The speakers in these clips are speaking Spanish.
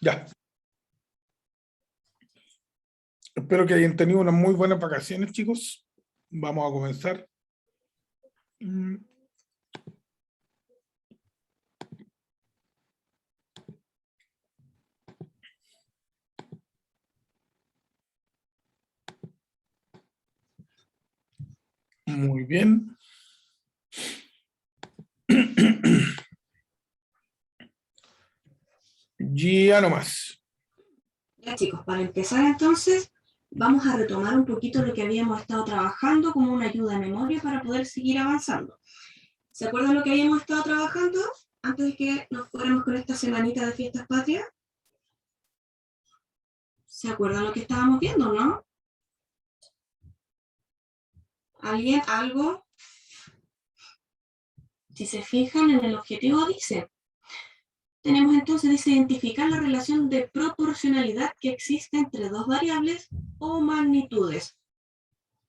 Ya. Espero que hayan tenido unas muy buenas vacaciones, chicos. Vamos a comenzar. Muy bien. Ya nomás. Ya chicos, para empezar entonces, vamos a retomar un poquito lo que habíamos estado trabajando como una ayuda de memoria para poder seguir avanzando. ¿Se acuerdan lo que habíamos estado trabajando antes de que nos fuéramos con esta semanita de fiestas patrias? ¿Se acuerdan lo que estábamos viendo, no? ¿Alguien? ¿Algo? Si se fijan en el objetivo dice, tenemos entonces, dice, identificar la relación de proporcionalidad que existe entre dos variables o magnitudes.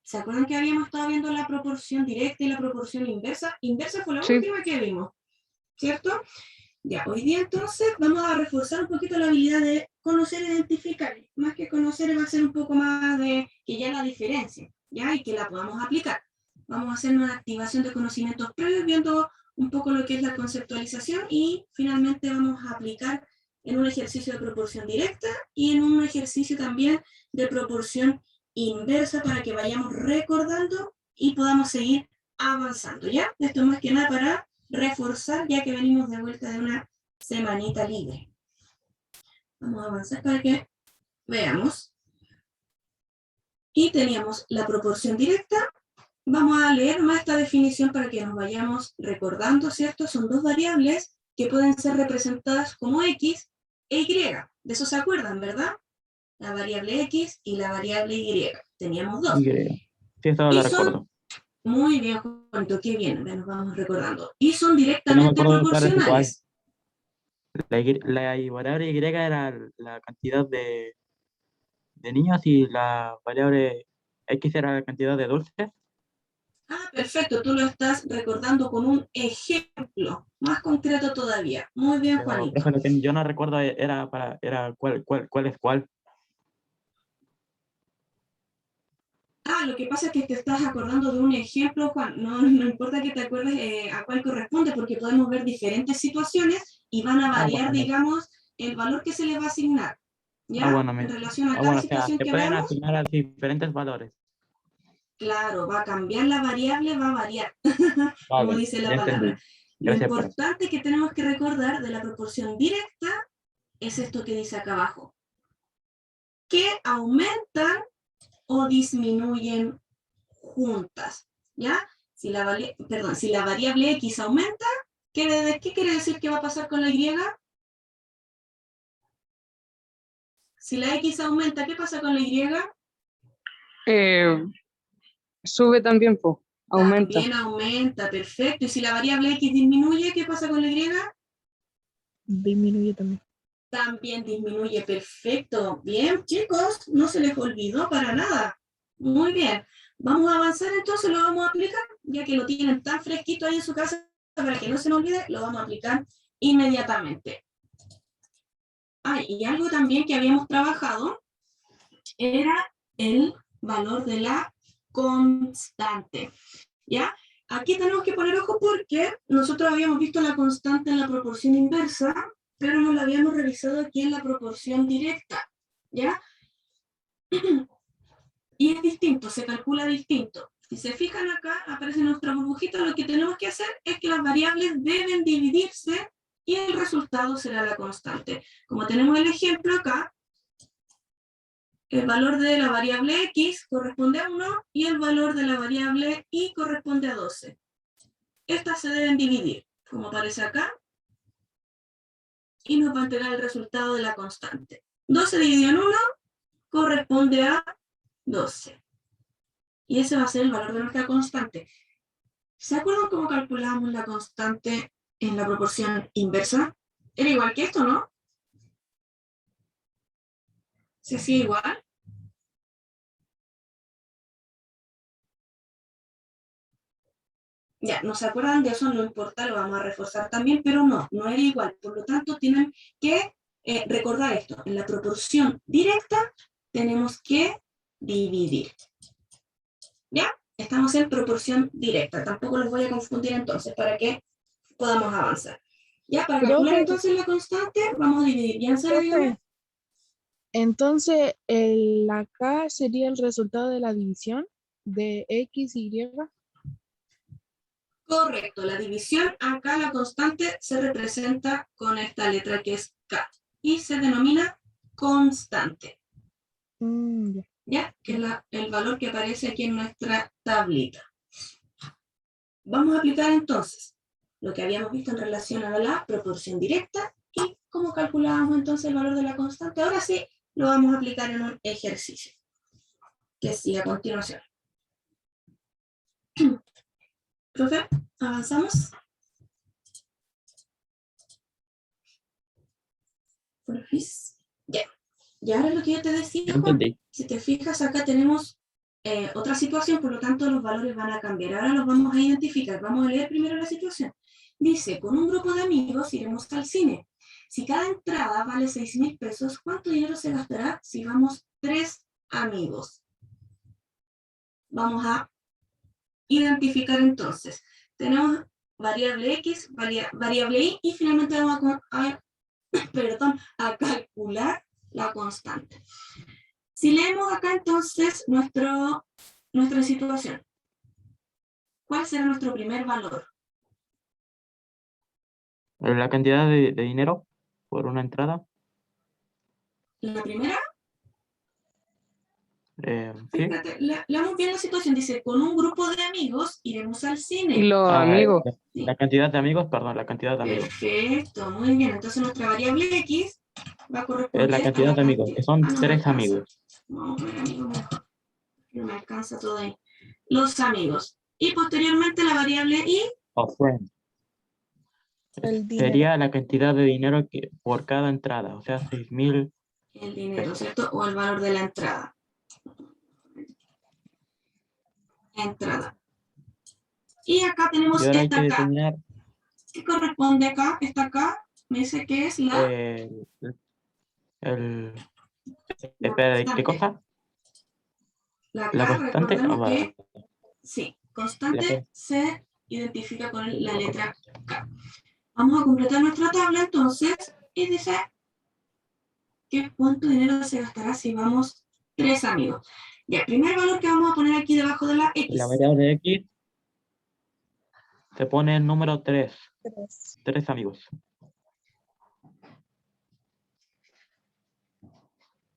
¿Se acuerdan que habíamos estado viendo la proporción directa y la proporción inversa? Inversa fue la última que vimos, ¿cierto? Ya, hoy día entonces vamos a reforzar un poquito la habilidad de conocer e identificar. Más que conocer va a ser un poco más de que ya la diferencia, ¿ya? Y que la podamos aplicar. Vamos a hacer una activación de conocimientos previos viendo un poco lo que es la conceptualización y finalmente vamos a aplicar en un ejercicio de proporción directa y en un ejercicio también de proporción inversa para que vayamos recordando y podamos seguir avanzando, ¿ya? Esto más que nada para reforzar ya que venimos de vuelta de una semanita libre. Vamos a avanzar para que veamos. Y teníamos la proporción directa. Vamos a leer más esta definición para que nos vayamos recordando, ¿cierto? Son dos variables que pueden ser representadas como X e Y. De eso se acuerdan, ¿verdad? La variable X y la variable Y. Teníamos dos. Sí, eso lo recuerdo. Muy bien, Juanito, qué bien, nos vamos recordando. Y son directamente proporcionales. La variable Y era la cantidad de niños y la variable X era la cantidad de dulces. Ah, perfecto, tú lo estás recordando con un ejemplo más concreto todavía. Muy bien, Pero, Juanito. profe, lo que yo no recuerdo era cuál es cuál. Ah, lo que pasa es que te estás acordando de un ejemplo, Juan. No importa que te acuerdes a cuál corresponde, porque podemos ver diferentes situaciones y van a variar, Bueno, digamos, el valor que se le va a asignar. ¿Ya? bueno, En relación a cada bueno, o sea, situación se que pueden veamos, asignar a diferentes valores. claro, va a cambiar la variable, va a variar, como Vale, dice la ya palabra. entendí. Lo Gracias, profe. importante que tenemos que recordar de la proporción directa es esto que dice acá abajo, que aumentan o disminuyen juntas, ¿ya? Si la variable X aumenta, ¿qué quiere decir que va a pasar con la Y? Si la X aumenta, ¿qué pasa con la Y? Sube también, po, aumenta. También aumenta, perfecto. Y si la variable X disminuye, ¿qué pasa con la Y? Disminuye también. También disminuye, perfecto. Bien, chicos, no se les olvidó para nada. Muy bien. Vamos a avanzar entonces, lo vamos a aplicar, ya que lo tienen tan fresquito ahí en su casa, para que no se nos olvide, lo vamos a aplicar inmediatamente. Y algo también que habíamos trabajado era el valor de la constante, ¿ya? Aquí tenemos que poner ojo porque nosotros habíamos visto la constante en la proporción inversa, pero no la habíamos revisado aquí en la proporción directa, ¿ya? Y es distinto, se calcula distinto. Si se fijan acá, aparece nuestra burbujita, lo que tenemos que hacer es que las variables deben dividirse y el resultado será la constante. Como tenemos el ejemplo acá, el valor de la variable X corresponde a 1 y el valor de la variable Y corresponde a 12. Estas se deben dividir, como aparece acá, y nos va a entregar el resultado de la constante. 12 dividido en 1 corresponde a 12. Y ese va a ser el valor de nuestra constante. ¿Se acuerdan cómo calculamos la constante en la proporción inversa? Era igual que esto, ¿no? ¿Se hacía igual? Ya, no se acuerdan de eso, no importa, lo vamos a reforzar también, pero no era igual. Por lo tanto, tienen que recordad esto, en la proporción directa tenemos que dividir. ¿Ya? Estamos en proporción directa. Tampoco los voy a confundir entonces para que podamos avanzar. Ya, para calcular Profe. entonces la constante, vamos a dividir. ¿Ya, Sara, dígame? Entonces, la K sería el resultado de la división de X y Y. Correcto, la división acá, la constante, se representa con esta letra que es K y se denomina constante, Ya. ¿ya? Que es el valor que aparece aquí en nuestra tablita. Vamos a aplicar entonces lo que habíamos visto en relación a la proporción directa y cómo calculábamos entonces el valor de la constante. Ahora sí, lo vamos a aplicar en un ejercicio que sigue a continuación. Profe, avanzamos. Porfis. Ya. Y ahora lo que yo te decía, Juan, Entendí. si te fijas, acá tenemos otra situación, por lo tanto los valores van a cambiar. Ahora los vamos a identificar. Vamos a leer primero la situación. Dice, con un grupo de amigos iremos al cine. Si cada entrada vale 6.000 pesos, ¿cuánto dinero se gastará si vamos 3 amigos? Vamos a identificar entonces. Tenemos variable X, variable Y, y finalmente vamos a calcular la constante. Si leemos acá entonces nuestra situación, ¿cuál será nuestro primer valor? La cantidad de dinero por una entrada. La primera, Sí. fíjate, leamos bien la situación, dice, con un grupo de amigos iremos al Y cine. los Ah, amigos. la cantidad de amigos, perdón, la cantidad de amigos. Perfecto, muy bien. Entonces nuestra variable X va a corresponder Es la a cantidad la de amigos, cantidad. que son No me 3 alcanza. amigos. Vamos a poner amigos mejor. No me alcanza todo ahí. Los amigos. Y posteriormente la variable Y. O friends. El dinero. Sería la cantidad de dinero que por cada entrada, o sea, 6.000. El dinero, ¿cierto? O el valor de la entrada. Entrada. Y acá tenemos Y ahora hay esta que K. determinar ¿Qué corresponde acá? Esta K me dice que es la el la ¿de qué constante. cosa? La La K, constante. recordemos Vale. que sí, constante se identifica con la letra K. Vamos a completar nuestra tabla entonces y dice que cuánto dinero se gastará si vamos 3 amigos. Ya, el primer valor que vamos a poner aquí debajo de la En X. la variable X se pone el número 3. 3 amigos.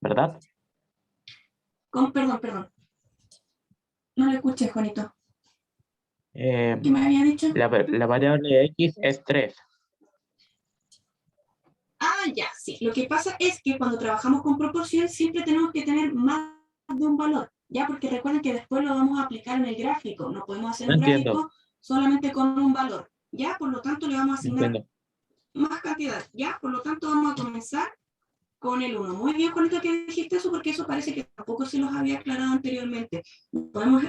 ¿Verdad? Perdón. No le escuché, Juanito. Eh, ¿Qué me había dicho? la variable X es 3. Ah, ya, sí. Lo que pasa es que cuando trabajamos con proporción siempre tenemos que tener más de un valor, ¿ya? Porque recuerden que después lo vamos a aplicar en el gráfico. No podemos hacer No un entiendo. gráfico solamente con un valor, ¿ya? Por lo tanto, le vamos a asignar Entiendo. más cantidad, ¿ya? Por lo tanto, vamos a comenzar con el 1. Muy bien, Juanito, que dijiste eso, porque eso parece que tampoco se los había aclarado anteriormente. Podemos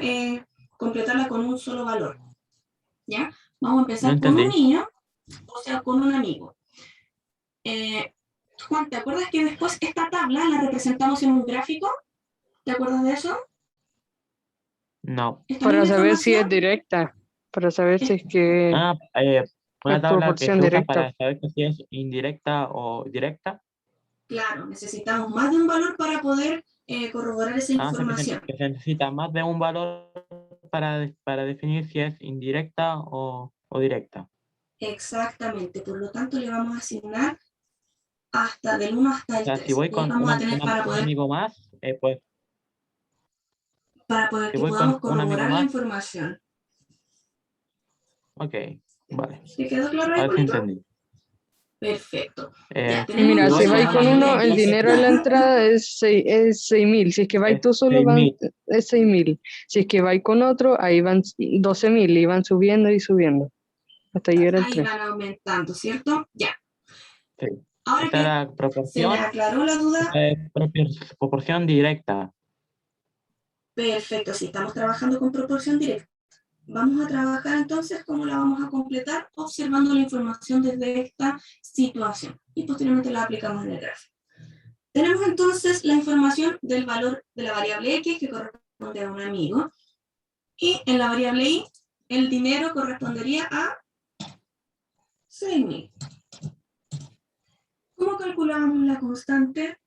completarla con un solo valor, ¿ya? Vamos a empezar No con un entendí. niño, o sea, con un amigo. Juan, ¿te acuerdas que después esta tabla la representamos en un gráfico? ¿Te acuerdas de eso? No. Esta Para misma saber si es información, directa. Para saber si es que Ah, una es tabla que proporción se usa directa. para saber si es indirecta o directa. claro, necesitamos más de un valor para poder corroborar esa información. Que se necesita más de un valor para definir si es indirecta o directa. Exactamente, por lo tanto le vamos a asignar hasta del 1 hasta O el sea, 3. si voy Y ahí con vamos a tener un amigo más, pues para si que voy podamos con un amigo corroborar la más, información. ok, vale. ¿Te quedó claro ahí, A ver si Juanito? entendí. Perfecto. Ya, Y mira, tenemos si voy vais con con un amigo, uno, el entonces, dinero de la entrada es 6.000. Si es que vais es tú solo, 6.000. es 6.000. Si es que vais con otro, ahí van 12.000 y van subiendo y subiendo hasta llegar al ahí 3. van aumentando, ¿cierto? Ya. Sí. Ahora Esta es que la se les proporción, aclaró la duda, proporción directa. perfecto, sí, estamos trabajando con proporción directa. Vamos a trabajar entonces cómo la vamos a completar observando la información desde esta situación y posteriormente la aplicamos en el gráfico. Tenemos entonces la información del valor de la variable X que corresponde a un amigo y en la variable Y el dinero correspondería a 6.000. ¿Cómo calculamos la constante?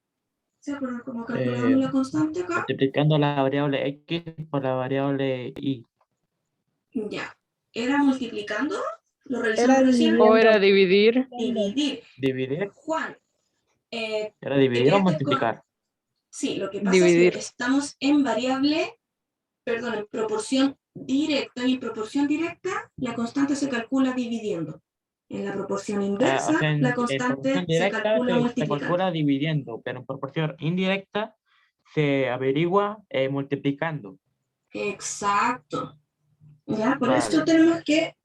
¿Se acuerdan cómo calculamos la constante acá? Multiplicando la variable X por la variable Y. Ya. ¿Era multiplicando? ¿Lo Era revisamos recién? dividiendo. O era dividir. Dividir. ¿Dividir? Juan, ¿Era dividir o quedaste multiplicar? sí, lo que pasa Dividir. es que estamos en variable, perdón, en proporción directa, y en proporción directa la constante se calcula dividiendo. En la proporción inversa, O sea, la en constante proporción se directa calcula se multiplicando. calcula dividiendo, pero en proporción indirecta se averigua multiplicando. Exacto. ¿Ya? Por Vale. eso tenemos que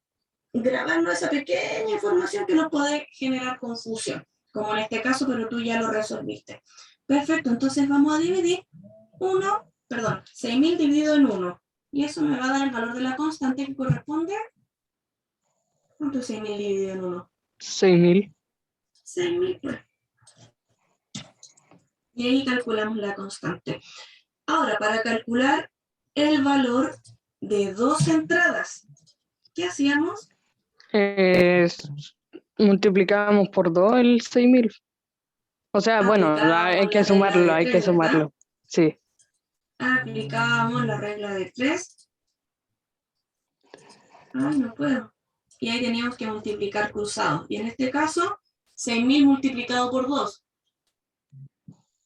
grabarnos esa pequeña información que nos puede generar confusión, como en este caso, pero tú ya lo resolviste. Perfecto, entonces vamos a dividir 6.000 dividido en 1. Y eso me va a dar el valor de la constante que corresponde. ¿Cuánto es 6.000 dividido en 1? 6.000. 6.000, pues. Y ahí calculamos la constante. Ahora, para calcular el valor de 2 entradas, ¿qué hacíamos? Multiplicábamos por 2 el 6.000. O sea, bueno, Aplicábamos hay que la regla sumarlo, de hay que 3, ¿verdad? sumarlo. Sí. Aplicábamos la regla de 3. Ay, no puedo. Y ahí teníamos que multiplicar cruzado. Y en este caso, 6.000 multiplicado por 2.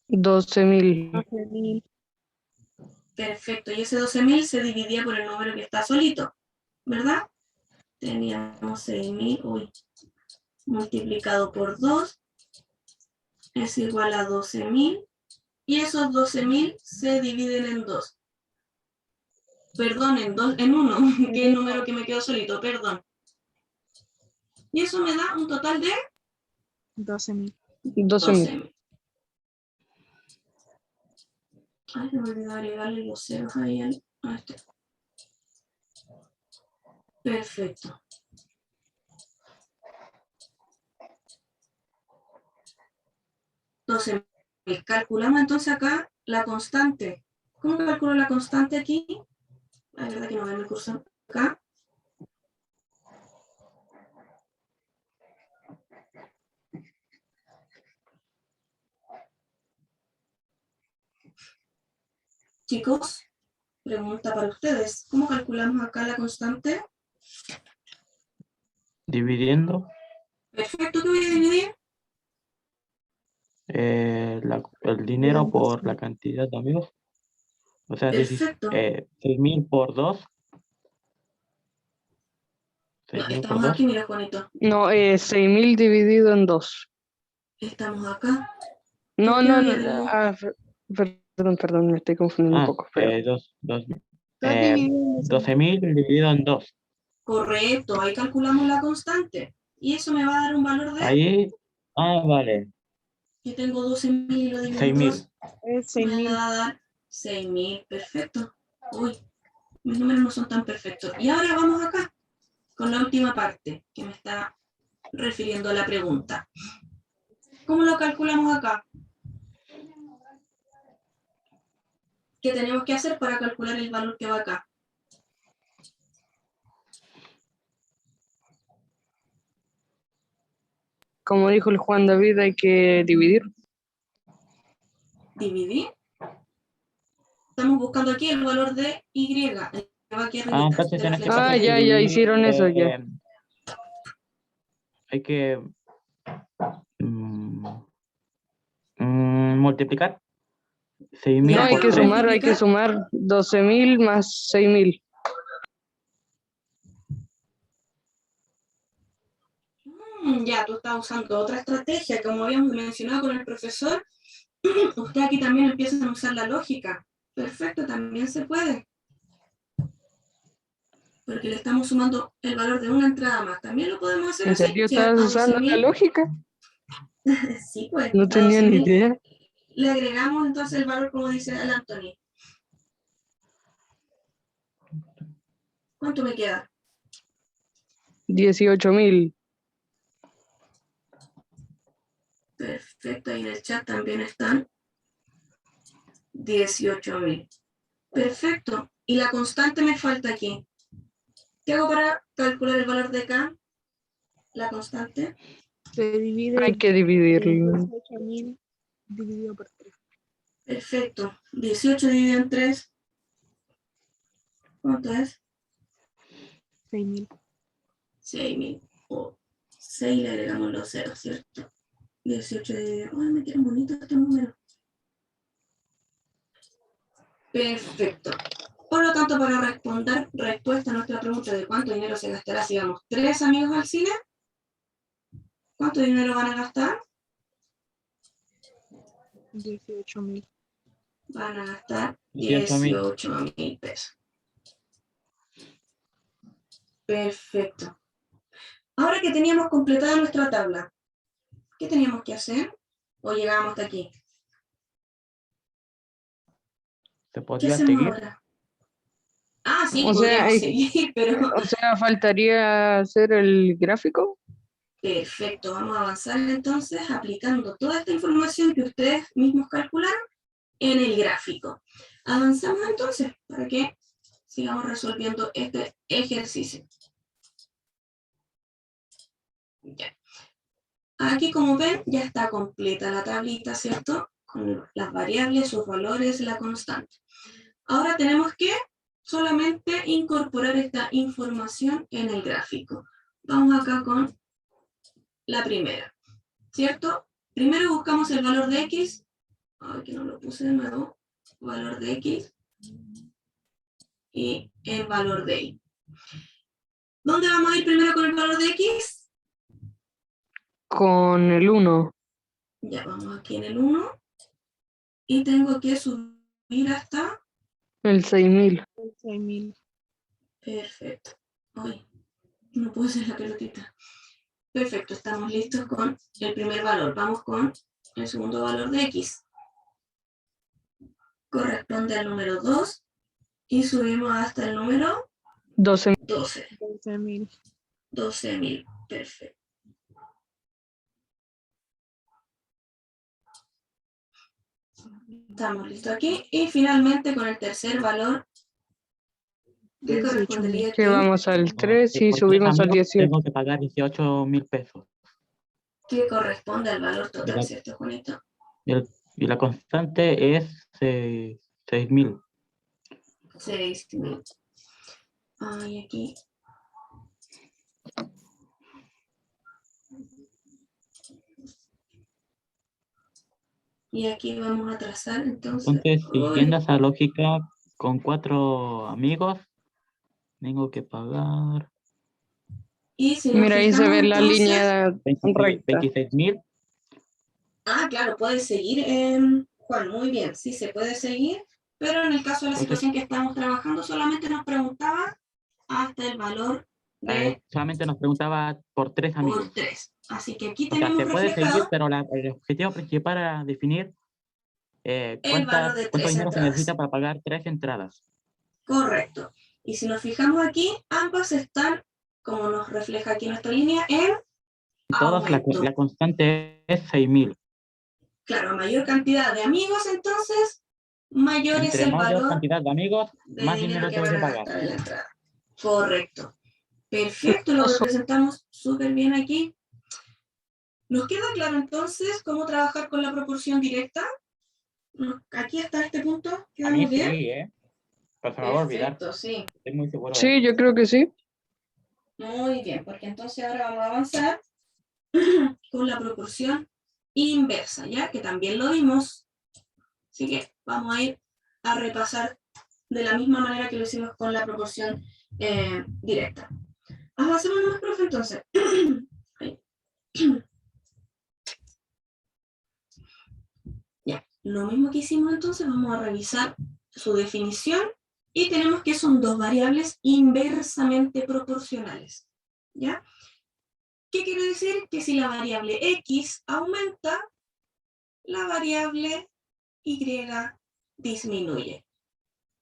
12.000. 12.000. Perfecto. Y ese 12.000 se dividía por el número que está solito, ¿verdad? Teníamos 6.000, multiplicado por 2 es igual a 12.000. Y esos 12.000 se dividen en 2. Perdón, en 1, que es el número que me quedó solito, perdón. Y eso me da un total de 12.000. 12.000. 12.000. Ay, me olvidé agregarle los ceros ahí a este. Perfecto. Entonces, calculamos entonces acá la constante. ¿Cómo calculo la constante aquí? La verdad que no veo mi cursor acá. Chicos, pregunta para ustedes. ¿Cómo calculamos acá la constante? Dividiendo Perfecto, ¿qué voy a dividir? el dinero por la cantidad de amigos. O sea, Perfecto. 6.000 por 2. No, 6.000 por estamos 2. aquí, mira, Juanito. No, 6.000 dividido en 2. Estamos acá. No, ¿Por qué no, había no. dividido? Perdón, me estoy confundiendo un poco. Pero 12.000 dividido en 2. Correcto, ahí calculamos la constante. Y eso me va a dar un valor de... Ahí, vale, Yo tengo 12.000 y lo divido en 6.000. 2. Es Me 6.000. va a dar 6.000. Perfecto. Uy, mis números no son tan perfectos. Y ahora vamos acá, con la última parte que me está refiriendo a la pregunta. ¿Cómo lo calculamos acá? ¿Qué tenemos que hacer para calcular el valor que va acá? como dijo el Juan David, hay que dividir. Dividir. Estamos buscando aquí el valor de Y, el que va aquí arribita, Entonces de la en este flechita. caso Ya dividir, hicieron eso ya. hay que multiplicar. 6.000 No, hay por que 3. sumar, 12.000 más 6.000. Ya, tú estás usando otra estrategia, como habíamos mencionado con el profesor. Usted aquí también empieza a usar la lógica. Perfecto, también se puede. Porque le estamos sumando el valor de una entrada más. También lo podemos hacer ¿En así. serio Si a estás usando la 12.000, lógica? sí, pues. No A tenía ni 12.000 idea. le agregamos entonces el valor como dice el Anthony. ¿Cuánto me queda? 18.000. Perfecto, ahí en el chat también están 18.000. Perfecto. Y la constante me falta aquí. ¿Qué hago para calcular el valor de K? La constante. Se divide Hay que dividirlo. 18.000 dividido por 3. Perfecto. 18 dividido en 3. ¿Cuánto es? 6.000. 6.000. O 6 le agregamos los ceros, ¿cierto? 18 dividido. ¡Ay, me quedan bonitos estos números! Perfecto. Por lo tanto, para responder respuesta a nuestra pregunta de cuánto dinero se gastará si vamos 3 amigos al cine, ¿cuánto dinero van a gastar? 18.000. Van a gastar 18.000. 18.000 pesos. Perfecto. Ahora que teníamos completada nuestra tabla, ¿qué teníamos que hacer? ¿O llegábamos hasta aquí? ¿Se ¿Qué podría hacemos seguir? ahora? Ah, sí, O sea, podríamos seguir, pero... O sea, faltaría hacer el gráfico. Perfecto, vamos a avanzar entonces aplicando toda esta información que ustedes mismos calcularon en el gráfico. Avanzamos entonces para que sigamos resolviendo este ejercicio. Ya. Aquí, como ven, ya está completa la tablita, ¿cierto? Con las variables, sus valores, la constante. Ahora tenemos que solamente incorporar esta información en el gráfico. Vamos acá con la primera, ¿cierto? Primero buscamos el valor de X. Ay, que no lo puse de nuevo. Valor de X. Y el valor de Y. ¿Dónde vamos a ir primero con el valor de X? Con el 1. Ya vamos aquí en el 1. Y tengo que subir hasta... El 6.000. 6.000. Perfecto. Ay, no puedo hacer la pelotita. Perfecto, estamos listos con el primer valor. Vamos con el segundo valor de X. Corresponde al número 2. Y subimos hasta el número 12. 12. 12.000. 12.000. Perfecto. Estamos listos aquí. Y finalmente con el tercer valor, ¿qué 18.000. correspondería aquí? Que vamos al 3 y Por tres subimos al amigos 18. tengo que pagar 18.000 pesos. ¿Qué corresponde al valor total, ¿Verdad? cierto, Juanito? Y la constante es 6.000. 6.000. Ay, aquí. Y aquí vamos a trazar, entonces. Entonces, siguiendo Uy, esa lógica, con 4 amigos, tengo que pagar y si nos Mira, ahí se fijamos, ve la entonces. línea recta. 26.000. Ah, claro, puede seguir, Juan, muy bien, sí se puede seguir, pero en el caso de la Entonces, situación que estamos trabajando, solamente nos preguntaba hasta el valor de solamente nos preguntaba por 3 por amigos. 3. Así que aquí O sea, tenemos se puede seguir, reflejado pero el objetivo principal era definir el valor de cuánto 3 dinero se necesita entradas. para pagar 3 entradas. Correcto. Y si nos fijamos aquí, ambas están, como nos refleja aquí nuestra línea, en Y todas, aumento. la constante es 6.000. Claro, a mayor cantidad de amigos, entonces, mayor es Entre el mayor valor cantidad de amigos, de más dinero dinero que tengo van que a pagar. gastar en la entrada. Correcto. Perfecto, lo representamos súper bien aquí. ¿Nos queda claro entonces cómo trabajar con la proporción directa? Aquí hasta este punto, A mí ¿quedamos bien? sí, pero se me va a olvidar. Perfecto, sí. Estoy muy seguro de Sí, eso. yo creo que sí. Muy bien, porque entonces ahora vamos a avanzar con la proporción inversa, ¿ya? Que también lo vimos. Así que vamos a ir a repasar de la misma manera que lo hicimos con la proporción directa. Avancemos nomás, profe, entonces. Ya, lo mismo que hicimos entonces, vamos a revisar su definición y tenemos que son dos variables inversamente proporcionales. ¿Ya? ¿Qué quiere decir? Que si la variable X aumenta, la variable Y disminuye.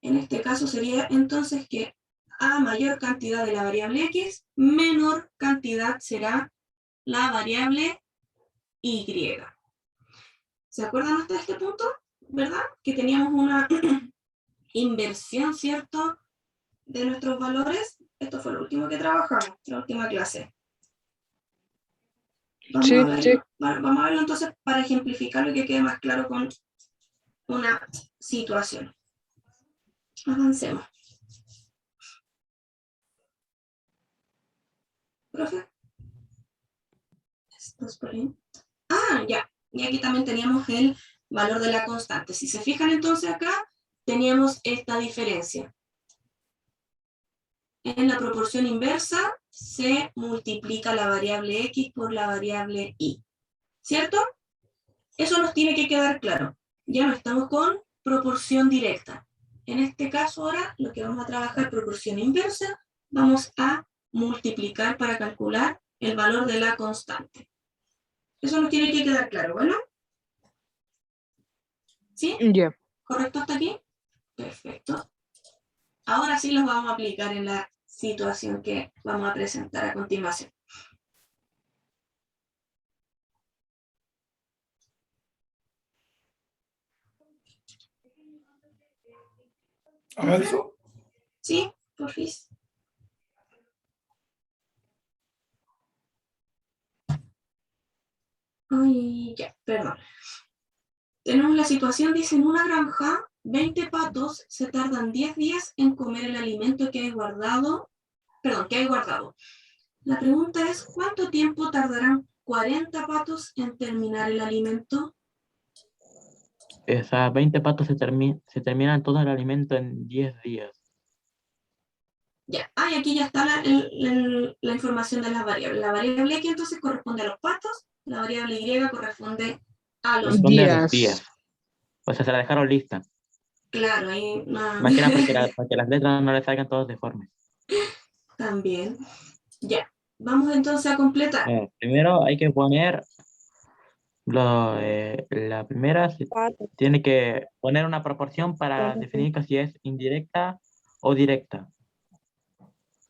En este caso sería entonces que a mayor cantidad de la variable X, menor cantidad será la variable Y. ¿Se acuerdan hasta este punto? ¿Verdad? Que teníamos una inversión, ¿cierto?, de nuestros valores. Esto fue lo último que trabajamos, la última clase. Vamos Sí, a verlo, sí. vamos a verlo entonces para ejemplificarlo y que quede más claro con una situación. Avancemos. Profe. Esto es por ahí. Ah, ya. Y aquí también teníamos el valor de la constante. Si se fijan entonces acá, teníamos esta diferencia. En la proporción inversa se multiplica la variable X por la variable Y. ¿Cierto? Eso nos tiene que quedar claro. Ya no estamos con proporción directa. En este caso ahora lo que vamos a trabajar proporción inversa, vamos a multiplicar para calcular el valor de la constante. Eso nos tiene que quedar claro, ¿bueno? ¿Sí? Ya. ¿Correcto hasta aquí? Perfecto. Ahora sí los vamos a aplicar en la situación que vamos a presentar a continuación. ¿Avanzo? ¿Sí? Porfis. Ay, ya, perdón. Tenemos la situación, dice, en una granja, 20 patos se tardan 10 días en comer el alimento que hay guardado. La pregunta es, ¿cuánto tiempo tardarán 40 patos en terminar el alimento? Esas 20 patos se terminan todo el alimento en 10 días. Ya, y aquí ya está la información de las variables. La variable X entonces corresponde a los patos, la variable Y corresponde a los Corresponde a días. los Días. días. O sea, se la dejaron lista. Claro, ahí no, Más que nada para que las letras no le salgan todas deformes. también. Ya, vamos entonces a completar. Primero hay que poner la primera tiene que poner una proporción para definir que si es indirecta o directa.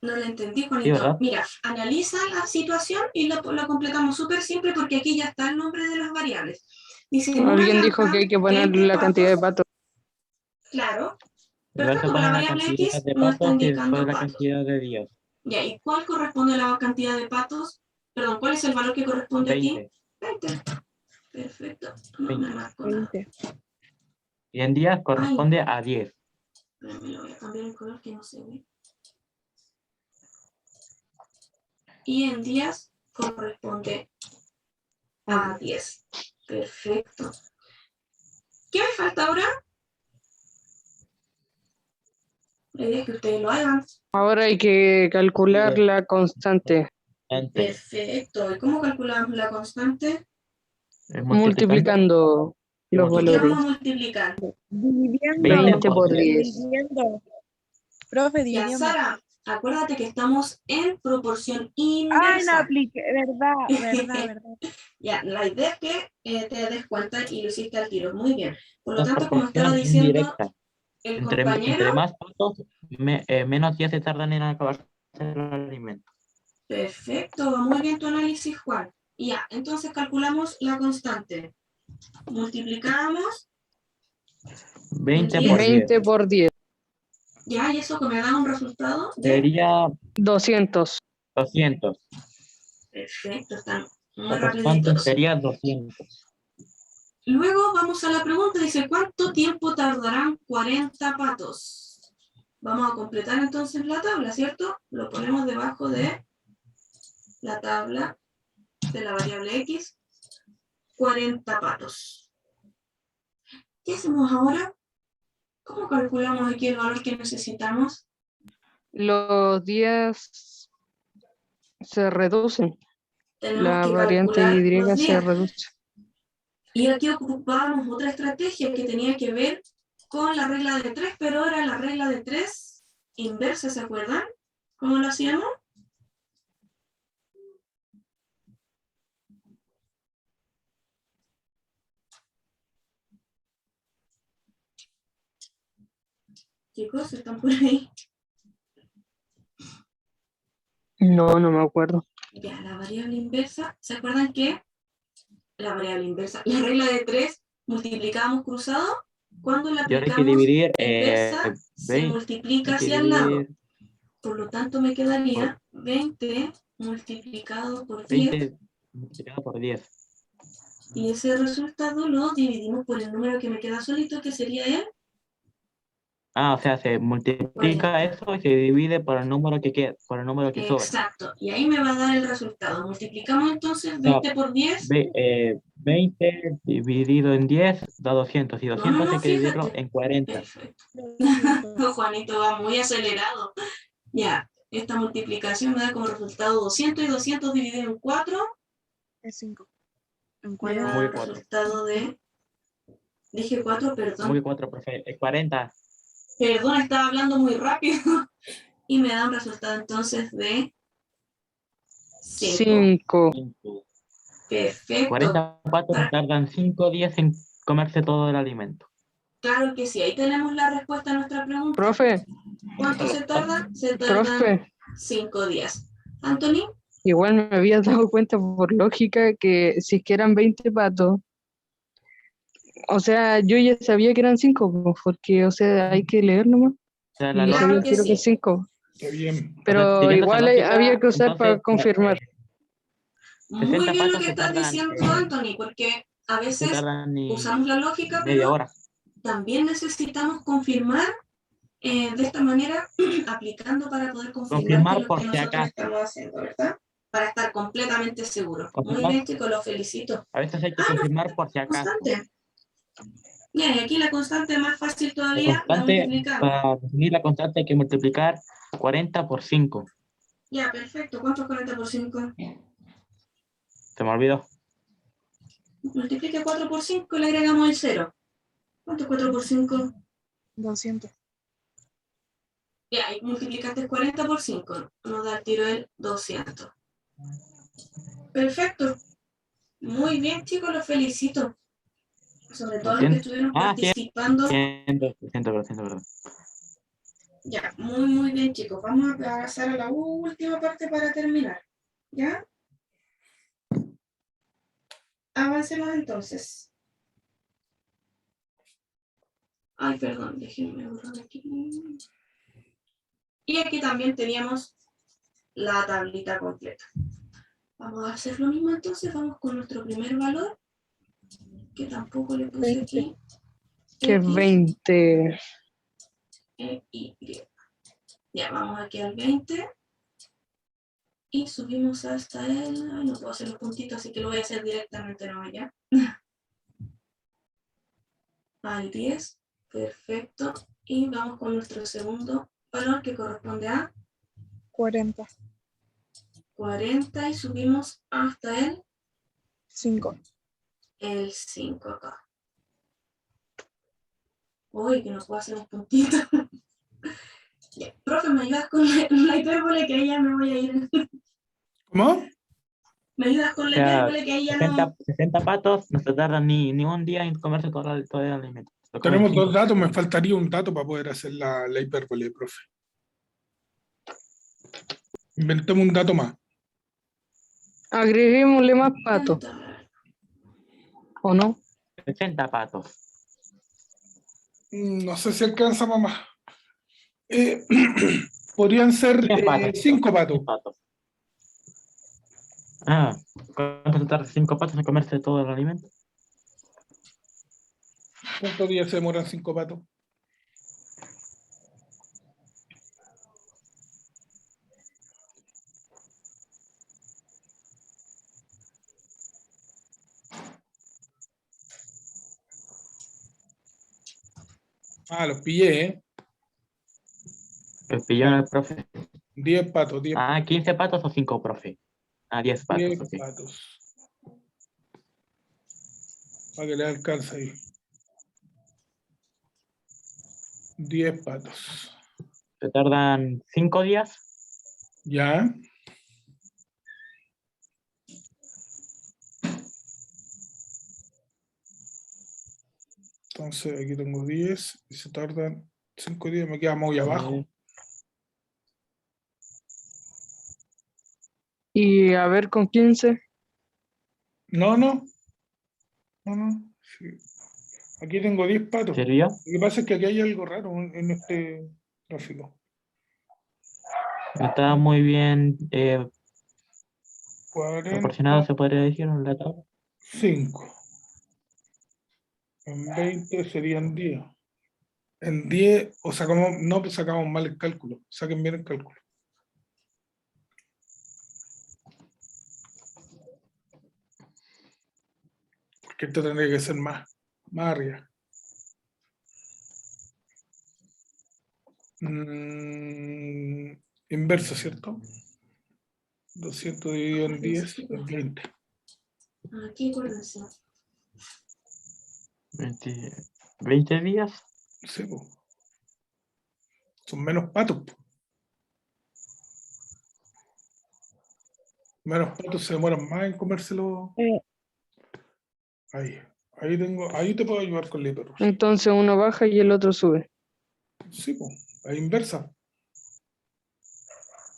No lo entendí, Sí, Juanito. ¿verdad? Mira, analiza la situación y lo completamos súper simple porque aquí ya está el nombre de las variables. Dice, en una Alguien dijo granja, que hay que poner 20 la cantidad de patos. patos. Claro. Primero se Perfecto, con la pone la variable cantidad X de nos está patos y después indicando la patos. cantidad de días. Ya, ¿y cuál corresponde a la cantidad de patos? Perdón, ¿cuál es el valor que corresponde aquí? 20. 20. Perfecto, no me 20. marco nada. 20. Y en días Ay, corresponde a 10. pero me lo voy a cambiar el color que no se ve. Y en días corresponde a 10. Perfecto. ¿Qué me falta ahora? La idea es que ustedes lo hagan. Ahora hay que calcular la constante, Perfecto. ¿Y cómo calculamos la constante? multiplicando los ¿Y qué vamos valores. a multiplicar? Dividiendo. 20 por 10. Dividiendo. Profe, Ya, dividiendo. Sara, acuérdate que estamos en proporción Ay, no inversa. apliqué. Verdad. Ya, la idea es que te des cuenta y lo hiciste al tiro. Muy bien. Por lo Es tanto, como estaba proporción diciendo indirecta. el Entre compañero, más patos, menos días se tardan en acabarse el alimento. perfecto, va muy bien tu análisis, Juan. Ya, entonces calculamos la constante. Multiplicamos 20 10. por 10. 20 por 10. Ya, y eso que me da un resultado de... Sería 200. 200. Perfecto, están muy La constante rapiditos. sería 200. Luego vamos a la pregunta, dice, ¿cuánto tiempo tardarán 40 patos? Vamos a completar entonces la tabla, ¿cierto? Lo ponemos debajo de la tabla de la variable X, 40 patos. ¿Qué hacemos ahora? ¿Cómo calculamos aquí el valor que necesitamos? Los días se reducen. Tenemos La que variante calcular los Y se días. reduce. Y aquí ocupábamos otra estrategia que tenía que ver con la regla de 3, pero era la regla de 3 inversa, ¿se acuerdan? ¿Cómo lo hacíamos? Chicos, ¿están por ahí? No, no me acuerdo. Ya, la variable inversa, ¿se acuerdan que la variable inversa, la regla de 3, multiplicamos cruzado? Cuando la Y ahora hay que aplicamos dividir inversa, se 20. multiplica Hay que hacia el lado. dividir Por lo tanto, me quedaría 20 multiplicado por 10, 20 multiplicado por 10. y ese resultado lo dividimos por el número que me queda solito, que sería el Ah, o sea, se multiplica 40. eso y se divide por el número que queda, por el número que sobra. Exacto, y ahí me va a dar el resultado. Multiplicamos entonces O sea, 20 por 10. 20 dividido en 10 da 200. Y 200 hay que dividirlo Fíjate. en 40. Perfecto. 200. Juanito va muy acelerado. Ya, esta multiplicación me da como resultado 200, y 200 dividido en 4 Es 5. En me 40. da Muy el cuatro. resultado de... Dije 4, ¿Cómo que perdón. 4, profe? Es 40. Perdón, estaba hablando muy rápido. Y me da un resultado entonces de 5. 5. Perfecto. 40 patos Para- tardan 5 días en comerse todo el alimento. Claro que sí, ahí tenemos la respuesta a nuestra pregunta. Profe, ¿Cuánto se tarda? Se tardan profe, 5 días. Anthony, igual me había dado cuenta por lógica que si es que eran 20 patos, o sea, yo ya sabía que eran 5, porque, o sea, hay que leer nomás. O sea, Y la yo Claro sabía que que sí. es 5, Está bien. pero siguiendo esa igual lógica, había que usar para entonces, confirmar. Muy 60 bien lo patos que se estás tardan, diciendo, Anthony, porque a se veces tardan usamos la lógica, media pero hora. también necesitamos confirmar de esta manera, aplicando para poder confirmar que Confirmar lo por que si nosotros acaso. estamos haciendo, ¿verdad? Para estar completamente seguros. Muy Confirmar, bien, chicos, los felicito. a veces hay que Ah, no, confirmar por si acaso. constante. Bien, y aquí la constante más fácil La todavía, la constante, multiplicamos. para definir la constante hay que multiplicar 40 por 5. Ya, perfecto. ¿Cuánto es 40 por 5? Se me olvidó. Multiplique 4 por 5 y le agregamos el 0. ¿Cuánto es 4 por 5? 200. Ya, y multiplicaste 40 por 5. Nos da el tiro el 200. Perfecto. Muy bien, chicos, los felicito. Sobre todo los que 200. estuvieron Ah, sí, participando. 100, verdad. Ya, muy bien, chicos. Vamos a pasar a la última parte para terminar. ¿Ya? Avancemos entonces. Ay, perdón, déjenme borrar aquí. Y aquí también teníamos la tablita completa. Vamos a hacer lo mismo entonces. Vamos con nuestro primer valor, que tampoco le puse 20. aquí. Que X, 20. E, Y. Ya, vamos aquí al 20. Y subimos hasta el... Ay, no puedo hacer los puntitos, así que lo voy a hacer directamente, no ya. Al 10. Perfecto. Y vamos con nuestro segundo valor, que corresponde a 40. 40. Y subimos hasta el 5. 5 acá. Uy, que no puedo hacer un puntito. Ya, profe, ¿me ayudas con la hipérbole? Que ahí ya me voy a ir. ¿Cómo? ¿Me ayudas con O la sea, hipérbole? Que ahí ya no... 60 patos no se tardan ni un día en comerse todo el alimento. Lo comen Tenemos 5. dos datos, me faltaría un dato para poder hacer la hipérbole, profe. Inventemos un dato más. Agreguémosle más patos, ¿o no? 60 patos. No sé si alcanza para más. Podrían ser 100 patos. 5 patos. 100 patos. Ah, ¿cuánto se tarda 5 patos en comerse todo el alimento? ¿Cuántos días se demoran 5 patos? Ah, los pillé, ¿eh? El pillón al profe. 10 patos, 10 Ah, 15 patos o 5, profe. Ah, 10 patos, ok. patos. Para que le alcance ahí. 10 patos. Se tardan 5 días. ¿Ya? Entonces aquí tengo 10 y se tardan 5 días, me queda muy abajo. Y a ver con 15. No, no. No, no. Sí. Aquí tengo 10 patos. Lo ¿Sirvió? que pasa es que aquí hay algo raro en este gráfico. Está muy bien 45. proporcionado, se podría decir, en la tabla. En 20 serían 10. En 10, o sacamos, no, pues sacamos mal el cálculo. Saquen bien el cálculo. Porque esto tendría que ser más arriba. Inverso, ¿cierto? 200 dividido en 10 es 20. Aquí, acuérdense. 20 días. Sí, po. Son menos patos, po. Menos patos se demoran más en comérselo. Ahí te puedo ayudar con la hiperrosa. Entonces uno baja y el otro sube. Sí, po. Ahí inversa.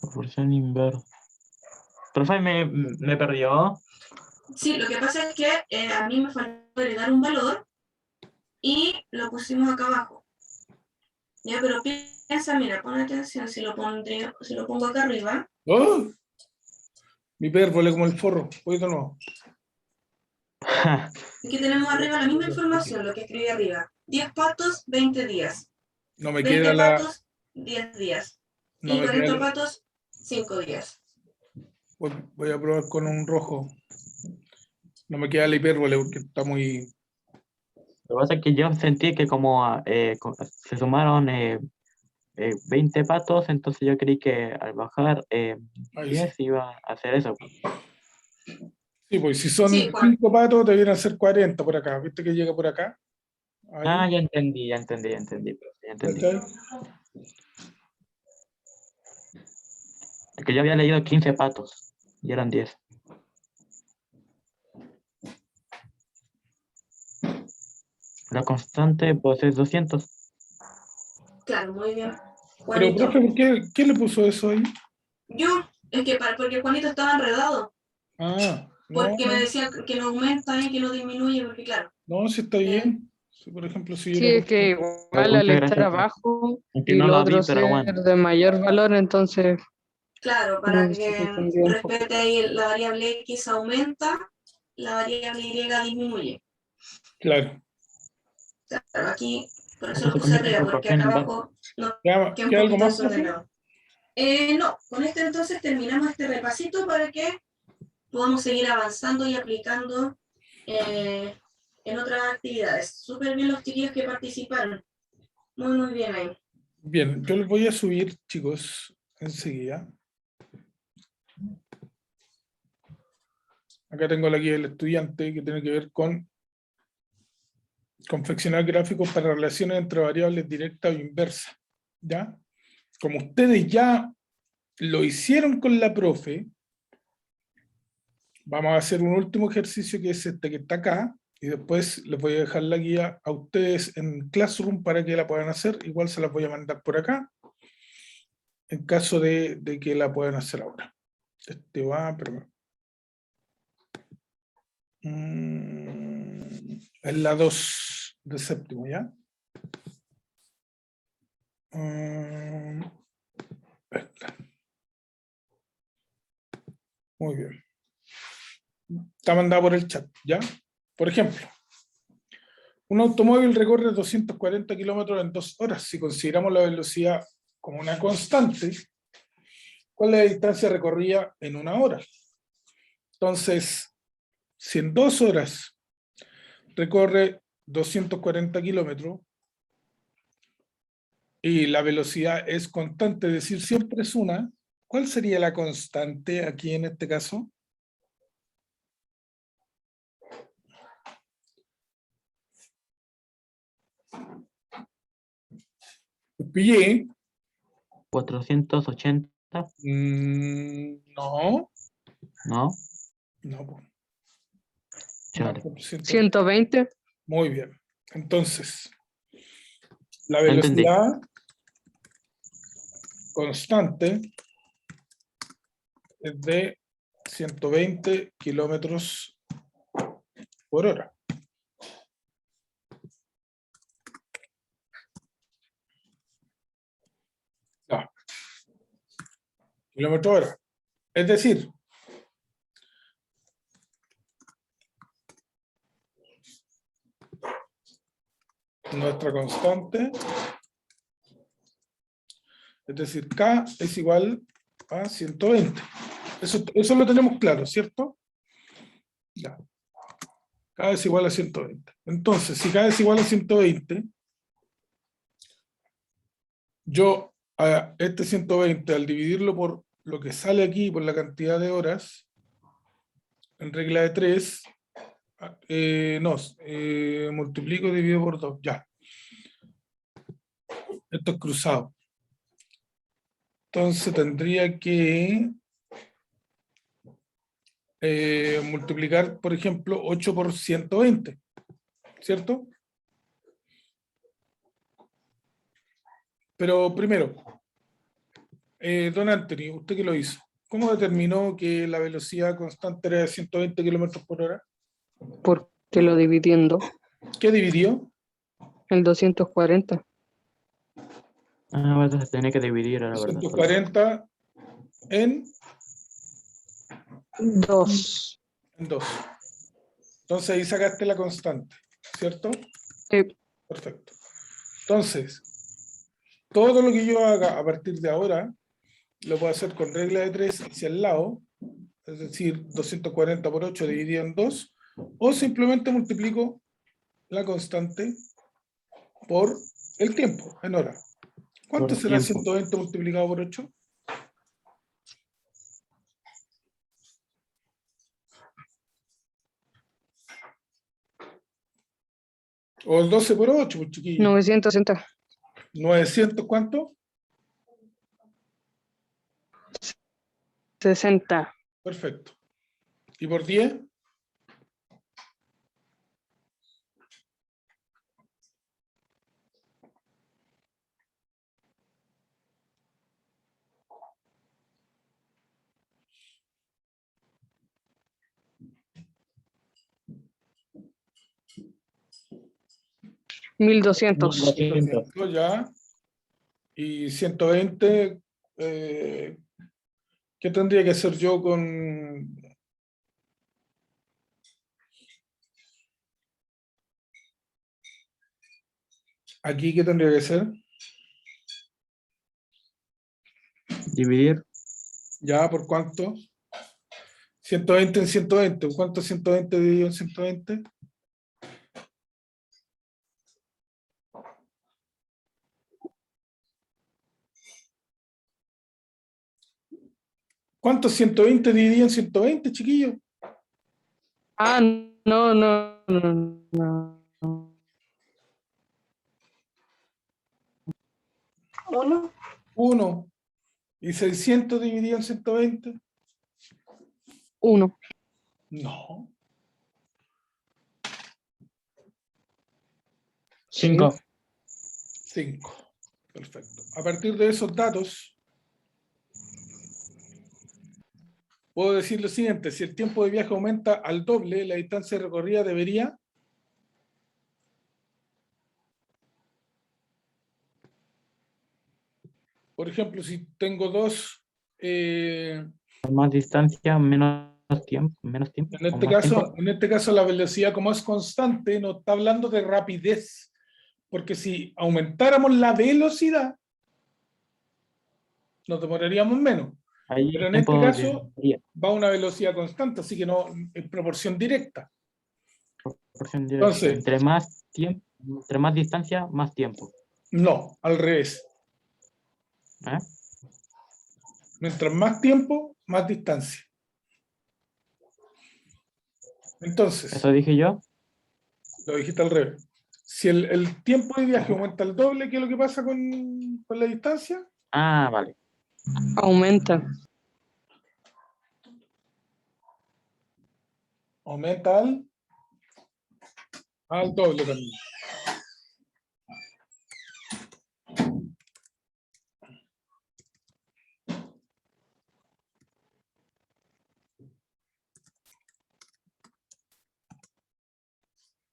Proporción inversa. Profe, me perdió. Sí, lo que pasa es que a mí me faltó agregar un valor y lo pusimos acá abajo. Ya, pero piensa, mira, pon atención, si lo pongo acá arriba, ¡Oh! Mi hipérbole como el forro. Voy de nuevo. aquí tenemos arriba la misma información, lo que escribí arriba. 10 patos, 20 días. No me 20 queda la. patos, 10 días. No Y me 40 queda la- patos, 5 días. Voy a probar con un rojo. No me queda la hipérbole porque está muy. Lo que pasa es que yo sentí que como se sumaron 20 patos, entonces yo creí que al bajar Ahí 10 iba a hacer eso. Sí, pues si son Sí, Juan. 5 patos, te vienen a ser 40 por acá. ¿Viste que llega por acá? Ahí, Ah, ya entendí, profe, ya entendí. ¿cachai? Es que yo había leído 15 patos y eran 10. La constante pues es 200. Claro, muy bien. Pero, Juanito. profe, ¿qué le puso eso ahí? Es que porque Juanito estaba enredado. Ah, no, Porque me decía que no aumenta y que no disminuye, porque claro. no, si está bien. Si, por ejemplo, si yo Sí, le es que pongo- igual al Muchas estar gracias. abajo Aunque y no lo la vi, otro pero ser bueno. de mayor valor, entonces Claro, para no se que confundió un poco. respete ahí la variable X aumenta, la variable Y disminuye. Claro. Claro, aquí, por eso Esto lo se puse convierte en arriba, porque proporción acá inversa. abajo no ¿Queda queda un algo poquito más, profe? desordenado. No, con este entonces terminamos este repasito para que podamos seguir avanzando y aplicando en otras actividades. Súper bien los chiquillos que participaron. Muy bien ahí. Bien, yo les voy a subir, chicos, enseguida. Acá tengo la guía del estudiante que tiene que ver con confeccionar gráficos para relaciones entre variables directas o inversas. ¿Ya? Como ustedes ya lo hicieron con la profe, vamos a hacer un último ejercicio que es este que está acá, y después les voy a dejar la guía a ustedes en Classroom para que la puedan hacer. Igual se las voy a mandar por acá, en caso de que la puedan hacer ahora. Este va, pero... es la 2 de séptimo, ¿ya? Esta. Muy bien. Está mandada por el chat, ¿ya? Por ejemplo, un automóvil recorre 240 kilómetros en 2 horas. Si consideramos la velocidad como una constante, ¿cuál es la distancia recorrida en 1 hora? Entonces, si en 2 horas recorre 240 kilómetros y la velocidad es constante, es decir, siempre es una, ¿cuál sería la constante aquí en este caso? Pillé. 480, No, ¿no? no, po. Chale. 120. Muy bien. Entonces, la No entendí. velocidad constante es de 120 kilómetros por hora. Ya. Kilómetro hora. Es decir, nuestra constante, es decir, K es igual a 120. Eso lo tenemos claro, ¿cierto? Ya. K es igual a 120. Entonces, si K es igual a 120, yo a este 120, al dividirlo por lo que sale aquí, por la cantidad de horas, en regla de 3, multiplico y divido por 2, ya. Esto es cruzado. Entonces tendría que multiplicar, por ejemplo, 8 por 120, ¿cierto? Pero primero, don Anthony, ¿usted qué lo hizo? ¿Cómo determinó que la velocidad constante era de 120 kilómetros por hora? Porque lo dividiendo ¿Qué dividió? el 240. Vas a tener que dividir, la verdad. 140 en 2. 2. Entonces ahí sacaste la constante, ¿cierto? Perfecto. Entonces, todo lo que yo haga a partir de ahora, lo puedo hacer con regla de 3 hacia el lado, es decir, 240 por 8 dividido en 2, o simplemente multiplico la constante por el tiempo, en hora. ¿Cuánto Por será tiempo. 120 multiplicado por 8? O el 12 por 8, pues chiquillo. 960. 900, ¿cuánto? 60. Perfecto. ¿Y por 10? 1200. 200 ya. Y 120, ¿qué tendría que hacer yo con... Aquí, ¿qué tendría que hacer? Dividir. ¿Ya? ¿Por cuánto? 120 en 120. ¿Cuánto es 120 dividido en 120? ¿Cuánto es 120 dividido en 120, chiquillo? Ah, no, no, no, no. 1. 1. ¿Y 600 dividido en 120? 1. No. 5. 5. Perfecto. A partir de esos datos, puedo decir lo siguiente: si el tiempo de viaje aumenta al doble, la distancia recorrida debería... Por ejemplo, si tengo dos... Más distancia, menos tiempo. Menos tiempo. En o más tiempo. en este caso, la velocidad, como es constante, no está hablando de rapidez, porque si aumentáramos la velocidad, nos demoraríamos menos. Ahí Pero en tiempo este caso, dividiría. va a una velocidad constante, así que no en proporción directa. Proporción directa. Entonces, Entre más tiempo, entre más distancia, más tiempo. no, al revés. ¿Eh? Mientras más tiempo, más distancia. Entonces, Eso dije yo. lo dijiste al revés. Si el tiempo de viaje aumenta al doble, ¿qué es lo que pasa con la distancia? Ah, vale. Aumenta. Aumenta al doble también.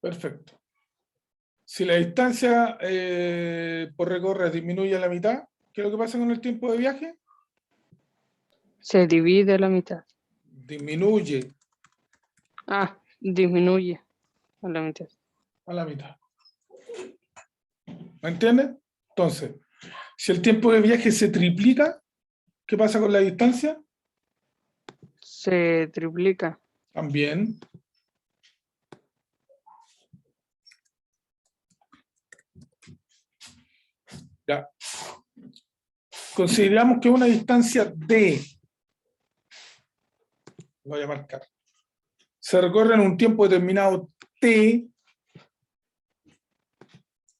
Perfecto. Si la distancia por recorrer disminuye a la mitad, ¿qué es lo que pasa con el tiempo de viaje? Se divide a la mitad. Disminuye Ah, disminuye a la mitad. a la mitad. ¿Me entiendes? Entonces, si el tiempo de viaje se triplica, ¿qué pasa con la distancia? Se triplica. También. Ya. Consideramos que una distancia D, voy a marcar, se recorre en un tiempo determinado T.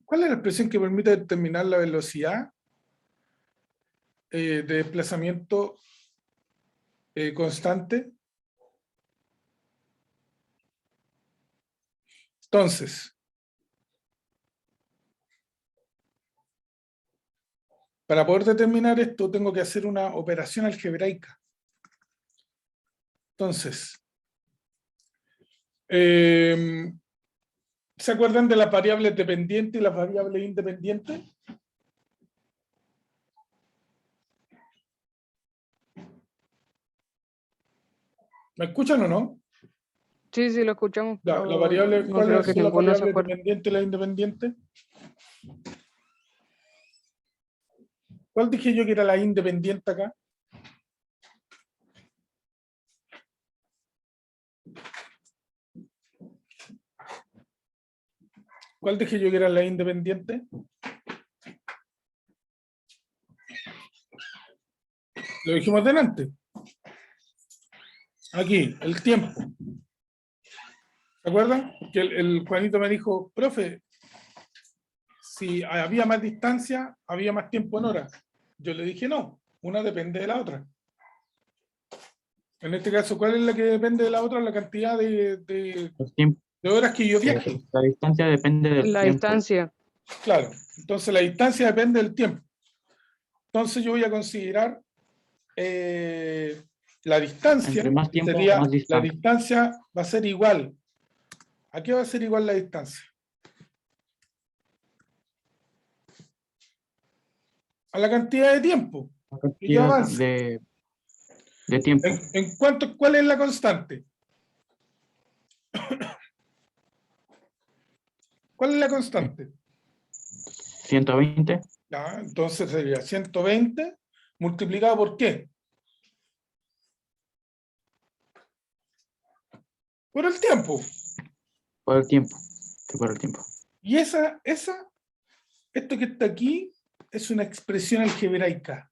¿Cuál es la expresión que permite determinar la velocidad de desplazamiento constante? Entonces, para poder determinar esto, tengo que hacer una operación algebraica. Entonces, ¿se acuerdan de las variables dependientes y las variables independientes? ¿Me escuchan o no? Sí, sí, lo escuchamos, La pero variable, no creo ¿cuáles que son las ninguno se variables acuerde. dependientes y las independientes? ¿Cuál dije yo que era la independiente acá? ¿Cuál dije yo que era la independiente? Lo dijimos delante. Aquí, el tiempo. ¿Se acuerdan? Que el Juanito me dijo, profe, si había más distancia, había más tiempo en horas. Yo le dije no, una depende de la otra. En este caso, ¿cuál es la que depende de la otra? La cantidad de El tiempo. horas que yo viaje. La distancia depende del La tiempo. distancia. Claro, entonces la distancia depende del tiempo. Entonces yo voy a considerar la distancia, Entre más tiempo, sería, más la distancia. distancia va a ser igual. ¿A qué va a ser igual la distancia? A la cantidad de tiempo La que yo cantidad avance. de tiempo. ¿En cuánto, cuál es la constante? ¿Cuál es la constante? 120. Ya, entonces sería 120 multiplicado por ¿qué? Por el tiempo. Por el tiempo. Sí, por el tiempo. Y esto que está aquí es una expresión algebraica.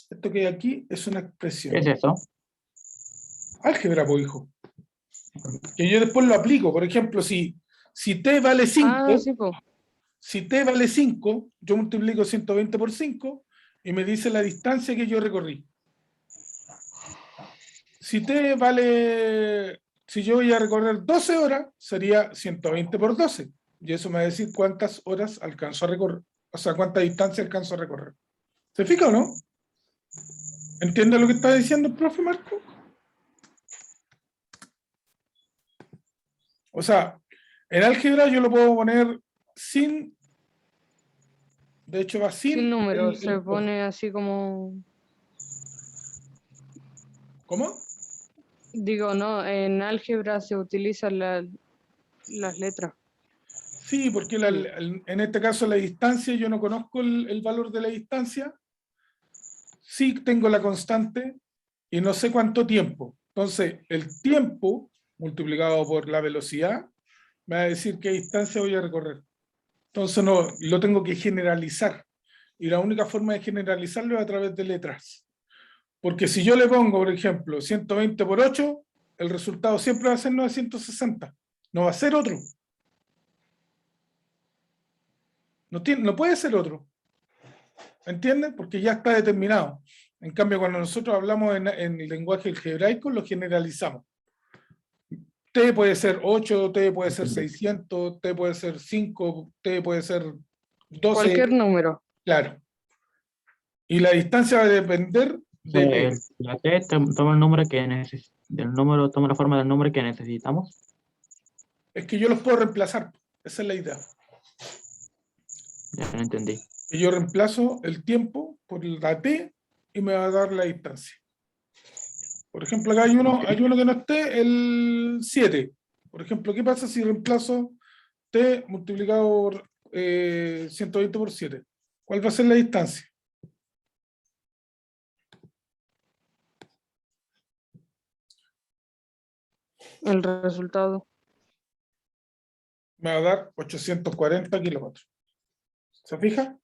Esto que hay aquí es una ¿Qué expresión. es eso? Álgebra, pues, hijo. Que yo después lo aplico. Por ejemplo, si t vale 5, Ah, sí, po. si t vale 5, yo multiplico 120 por 5 y me dice la distancia que yo recorrí. Si t vale, si yo voy a recorrer 12 horas, sería 120 por 12. Y eso me va a decir cuántas horas alcanzo a recorrer, o sea, cuánta distancia alcanzo a recorrer. ¿Se fija o no? ¿Entiende lo que está diciendo el profe Marco? O sea, en álgebra yo lo puedo poner sin, de hecho va sin, Sin números, se el pone así como, ¿cómo? digo, no, en álgebra se utilizan las letras. Sí, porque en este caso la distancia, yo no conozco el valor de la distancia, sí tengo la constante y no sé cuánto tiempo. Entonces, el tiempo multiplicado por la velocidad me va a decir qué distancia voy a recorrer. Entonces, no, lo tengo que generalizar. Y la única forma de generalizarlo es a través de letras. Porque si yo le pongo, por ejemplo, 120 por 8, el resultado siempre va a ser 960. No va a ser otro. No puede ser otro. ¿Entienden? Porque ya está determinado. En cambio, cuando nosotros hablamos en el lenguaje algebraico, lo generalizamos. T puede ser 8, T puede ser 600, T puede ser 5, T puede ser 12. Cualquier número. Claro. Y la distancia va a depender de T. La T toma el número que del número, toma la forma del número que necesitamos. Es que yo los puedo reemplazar. Esa es la idea. Ya no entendí. Que yo reemplazo el tiempo por la t y me va a dar la distancia. Por ejemplo, acá hay uno que no esté, el 7. Por ejemplo, ¿qué pasa si reemplazo t multiplicado por 120 por 7? ¿Cuál va a ser la distancia? El resultado. Me va a dar 840 kilómetros. ¿Se fija?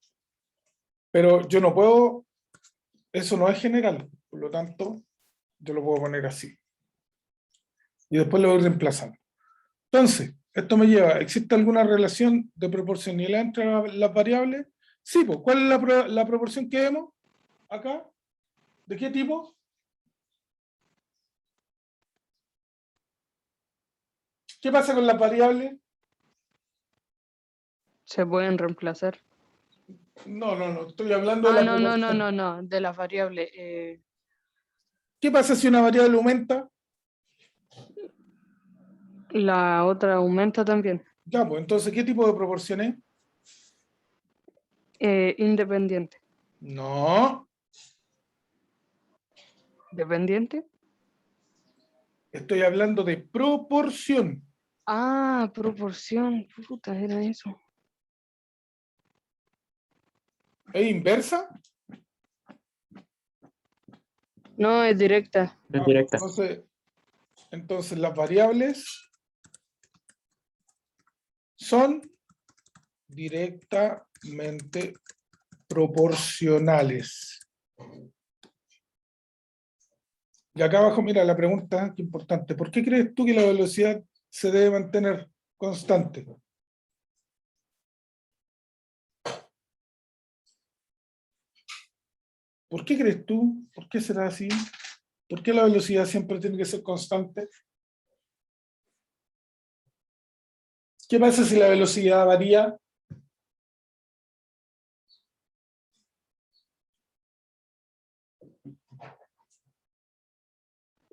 Pero yo no puedo, eso no es general, por lo tanto, yo lo puedo poner así. Y después lo voy reemplazando. Entonces, esto me lleva, ¿existe alguna relación de proporcionalidad entre las variables? Sí, pues, ¿cuál es la proporción que vemos acá? ¿De qué tipo? ¿Qué pasa con las variables? Se pueden reemplazar. No, estoy hablando de la proporción. No, de las variables. ¿Qué pasa si una variable aumenta? La otra aumenta también. Ya, pues, entonces, ¿qué tipo de proporción es? Independiente. No, ¿Dependiente? estoy hablando de proporción. Ah, proporción. Puta, era eso. ¿Es inversa? No, es directa. Es directa. Entonces las variables son directamente proporcionales. Y acá abajo, mira la pregunta, qué importante. ¿Por qué crees tú que la velocidad se debe mantener constante? ¿Por qué crees tú? ¿Por qué será así? ¿Por qué la velocidad siempre tiene que ser constante? ¿Qué pasa si la velocidad varía?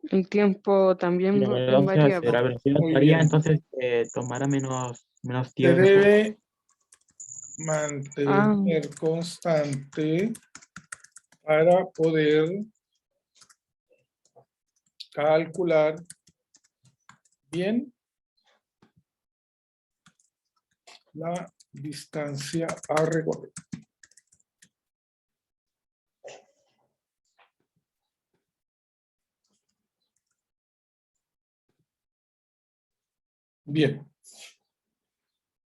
El tiempo también Si la velocidad, varía. si la velocidad Muy varía, bien. entonces tomará menos Se tiempo. debe Ah, mantener constante para poder calcular bien la distancia a recorrer. Bien.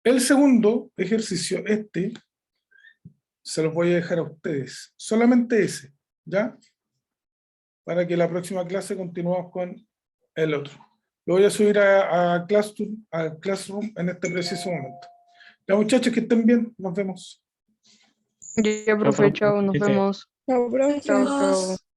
El segundo ejercicio, se los voy a dejar a ustedes. Solamente ese, ¿ya? Para que la próxima clase continuemos con el otro. Lo voy a subir a Classroom en este preciso momento. Ya, muchachos, que estén bien. Nos vemos. ya, profe, chao, nos Sí, sí. vemos. Chao, profe. Chao, chao.